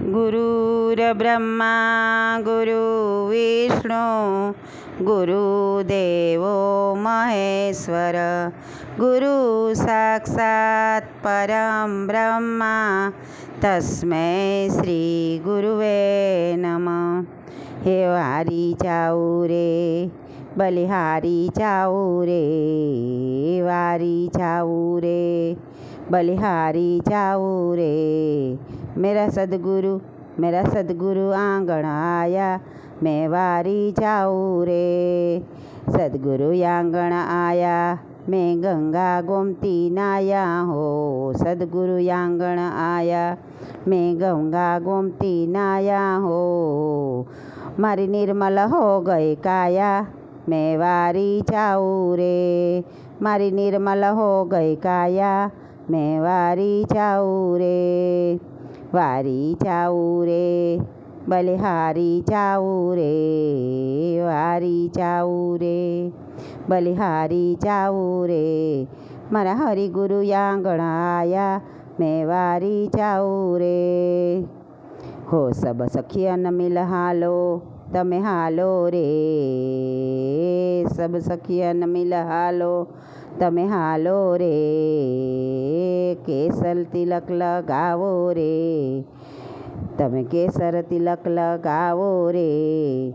गुरुर्ब्रह्मा गुरुर्विष्णु गुरुदेवो महेश्वर गुरु साक्षात् परं ब्रह्मा तस्मै श्री गुरुवे नमः। हे वारी जाऊ रे बलिहारी जाऊ रे, वारी जाऊ रे बलिहारी जाऊ रे। मेरा सदगुरु आंगण आया, मैं वारी जाऊँ रे। सदगुरु आंगण आया, मैं गंगा गोमती नाया हो। सदगुरु आंगण आया, मैं गंगा गोमती नाया हो। मारी निर्मल हो गई काया, मैं वारी जाऊँ रे। मारी निर्मल हो गई काया, मैं वारी जाऊँ रे। वारी जाऊँ रे बलिहारी जाऊँ रे, वारी जाऊँ रे बलिहारी जाऊँ रे। मारा हरि गुरु आंगण आया, मैं वारी जाऊँ रे। हो सब सखियन मिल हालो, तमे हालो रे। सब सखियन मिल हालो, तमे हालो रे। केसर तिलक लगावो रे, तमे केसर तिलक लगावो रे।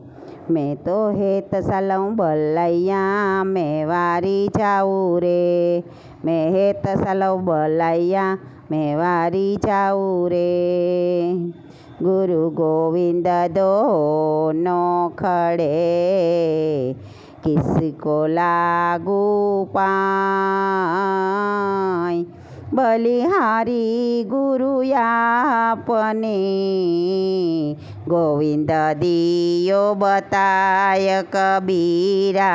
मैं तो हेत सलऊँ बलैया, मैं वारी जाऊँ रे। मैं हेत सलऊँ बलैया, मैं वारी जाऊँ रे। गुरु गोविंद दोनों खड़े, किसको लागू पाय। बलिहारी गुरु आपने, गोविंद दियो बताय कबीरा।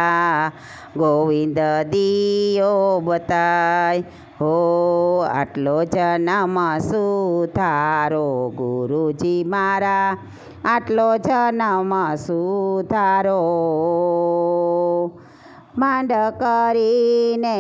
गोविंद दियो बताय हो। आटलो जन्म सुधारो गुरुजी मारा, आटलो जन्म सुधारो। માંડ કરીને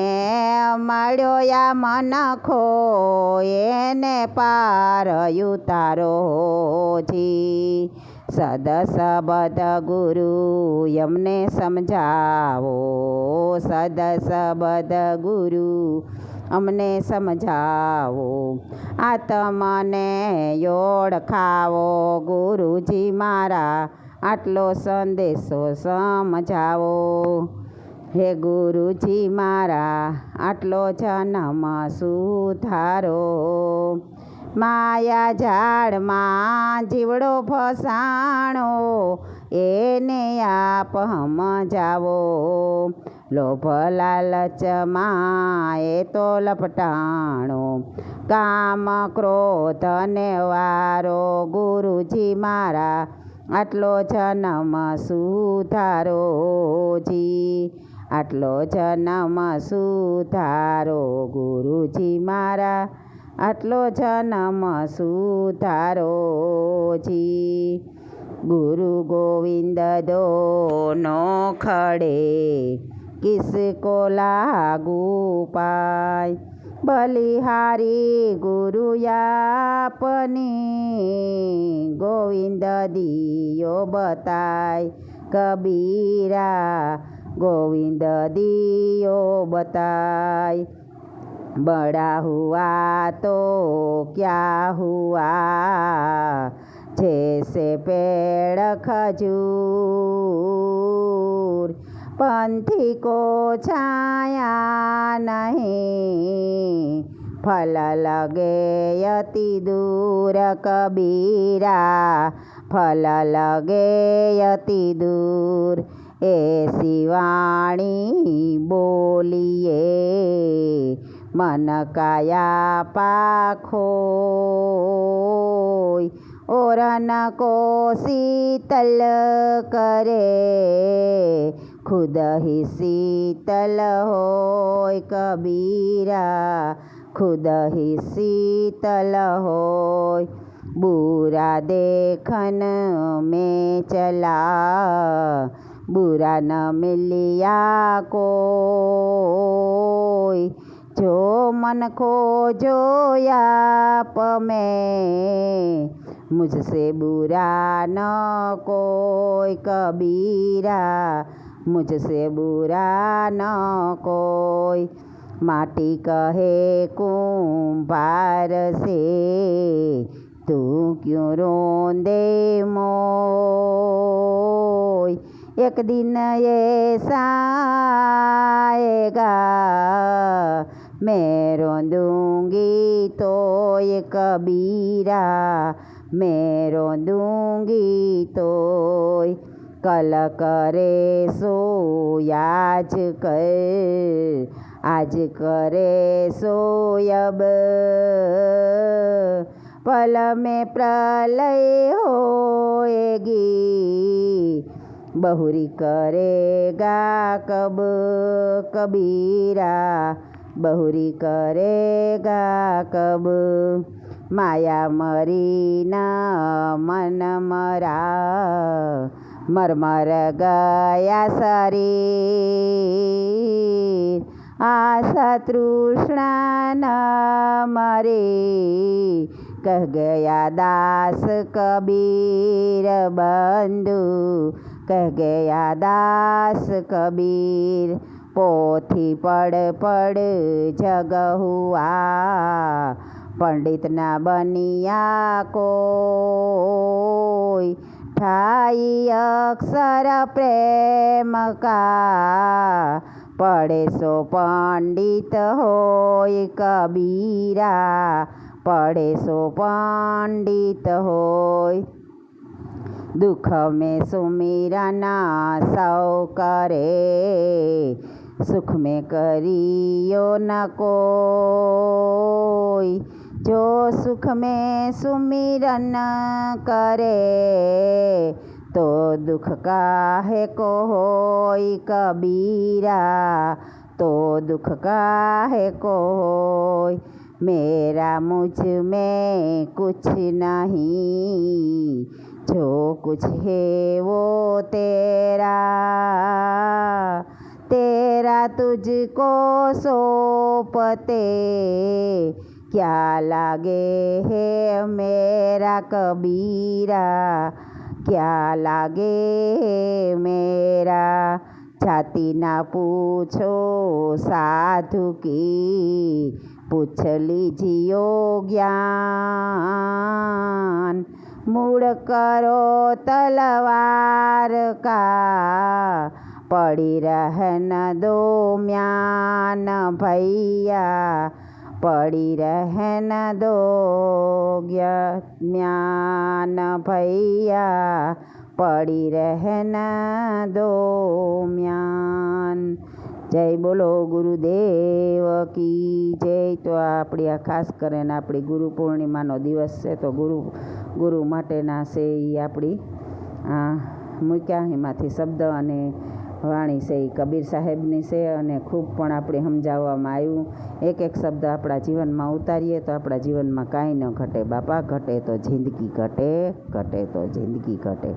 મળ્યો યા મનખો, એને પાર ઉતારો જી। સદસબદ ગુરુ અમને સમજાવો, સદસબદ ગુરુ અમને સમજાવો। આત્મને ઓળખાવો ગુરુજી મારા, આટલો સંદેશો સમજાવો। હે ગુરુજી મારા આટલો જન્મ સુધારો। માયા ઝાડમાં જીવડો ફસાણો, એને આપ સમજાવો। લોભ લાલચમાં એ તો લપટાણો, કામ ક્રોધ ને વારો ગુરુજી મારા, આટલો જન્મ સુધારો જી। આટલો જન્મ સુધારો ગુરુજી મારા, આટલો જન્મ સુધારો જી। गुरु गोविंद दोनों खड़े, किसको लागू पाय। बलिहारी गुरु आपने, गोविंद दियो बताय कबीरा। गोविंद दियो बताय। बड़ा हुआ तो क्या हुआ, जैसे पेड़ खजूर। पंथी को छाया नहीं, फल लगे अति दूर कबीरा। फल लगे अति दूर, ऐसी वाणी बोलिए मन काया पाखोय। और न को शीतल करे, खुद ही शीतल होय कबीरा। खुद ही शीतल होय। बुरा देखन में चला, बुरा न मिलिया कोय। जो मन खो जो आप में, मुझसे बुरा न कोई कबीरा, मुझसे बुरा न कोई। माटी कहे कुम्हार से, तू क्यों रोंदे मोय। एक दिन ऐसा आएगा, मैं रोंदूंगी तो ये कबीरा, मैं रोंदूंगी तो। कल करे सो आज कर, आज करे सो अब। पल में प्रलय होएगी, बहुरी करेगा कब कबीरा, बहुरी करेगा कब। माया मरी न मन मरा, मर मर गया शरीर। आशा तृष्णा न मरे, कह गया दास कबीर बंधु, कह गया दास कबीर। पोथी पढ़ पढ़ जग हुआ, पंडित न बनिया कोई। ठाई अक्षर प्रेम का, पढ़े सो पंडित होय कबीरा, पढ़े सो पंडित होय। दुख में सुमिरन सौ करे, सुख में करियो न कोई। जो सुख में सुमिरन करे, तो दुख काहे को होय कबीरा, तो दुख काहे को होय। मेरा मुझ में कुछ नहीं, जो कुछ है वो तेरा, तेरा तुझको सौंपते क्या लागे है मेरा कबीरा, क्या लागे है मेरा। जाति ना पूछो साधु की, पूछ लीजियो ज्ञान। मूड करो तलवार का, पड़ी रहन दो म्यान भैया, पड़ी रहन दो म्यान भैया, पड़ी रहन दो म्यान। જય બોલો ગુરુદેવ કી જય। તો આપણી આ ખાસ કરીને આપણી ગુરુ પૂર્ણિમાનો દિવસ છે, તો ગુરુ માટેના છે એ આપણી મૂક્યા એમાંથી શબ્દ અને વાણી છે એ કબીર સાહેબની છે, અને ખૂબ પણ આપણે સમજાવવામાં આવ્યું। એક એક શબ્દ આપણા જીવનમાં ઉતારીએ તો આપણા જીવનમાં કાંઈ ન ઘટે બાપા, ઘટે તો જિંદગી ઘટે, ઘટે તો જિંદગી ઘટે।